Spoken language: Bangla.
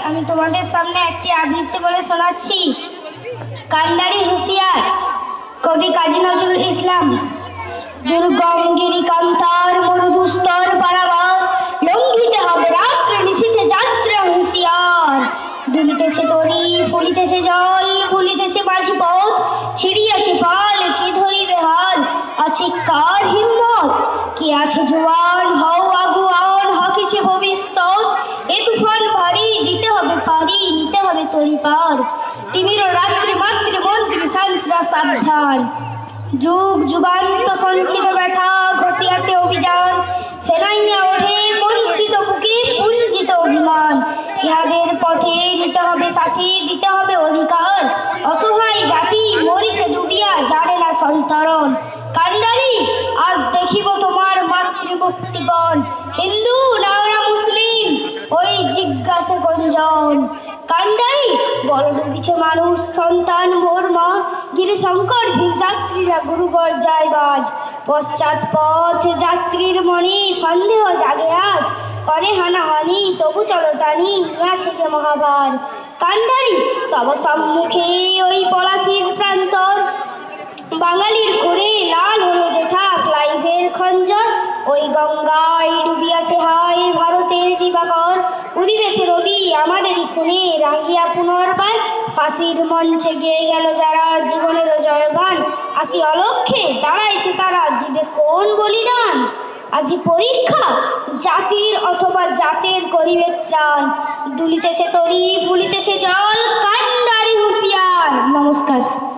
আমি তোমাদের সামনে একটি আবৃত্তি বলে শোনাচ্ছি। কান্ডারি হুঁশিয়ার, কবি কাজী নজরুল ইসলাম। দুর্গম গিরিকান্তার মরুদুস্তর পারাবার, লঙ্ঘিতে হবে রাত্রে নিশীথে যাত্রা হুঁশিয়ার। দুলিতেছে তরি, ফুলিতেছে জল, ভুলিতেছে মাঝি পথ, ছিড়িয়াছে পাল, কে ধরিবে হাল? আছে কার হিম্মত? কি আছে জোয়ান? হও আগুয়ান, হকিছে ভবিষ্যৎ। এ তুফান ভারী, দিতে হবে পারি, নিতে হবে তরি পার। তিমির রাত্রি মাতৃ মন্ত্রী সান্ত্রা সাবধান, যুগ যুগান্ত সঞ্চিত ব্যথা ঘষিয়াছে অভিযান। ফেরাইয়া ওঠে বঞ্চিত বুকে পুঞ্জিত অভিমান। ইহাদের পথে নিতে হবে সাথী, দিতে হবে অধিকার। অসহায় জাতি মরিছে ডুবিয়া, জানে না সন্তরণ। কান্ডারি, আজ দেখিব তোমার মাতৃমুক্তিপণ। হিন্দু নাও না মুসলিম, ওই জিজ্ঞাসে গঞ্জন। কান্ডারি, বড় ডুবিছে মানুষ সন্তান মোর মা। গিরিশঙ্কর ভীর যাত্রীরা গুরুগর যায় বাজ। পশ্চাৎ পথ যাত্রীর মনে সন্দেহ জাগে আজ। করে হানাহানি তবু চলো টানি, আছে যে মহাভার। কান্ডারি, তব সম্মুখে ওই পলাশির প্রান্তর, বাঙালির করে লাল হলো যেথা ক্লাইভের খঞ্জর। ওই গঙ্গায় ডুবিয়াছে হায় ভারতের দিবাকর। উদিবে সে রবি আমাদেরই খুনে রাঙিয়া পুনর্বার। ফাঁসির মঞ্চে গেয়ে গেল যারা জীবনের জয়গান। আসি অলক্ষ্যে দাঁড়াইছে তারা, দিবে কোন বলিদান? আজি পরীক্ষা জাতির অথবা জাতের করিবে ত্রাণ। দুলিতেছে তরি, ফুলিতেছে জল, কান্ডারি হুঁশিয়ার। নমস্কার।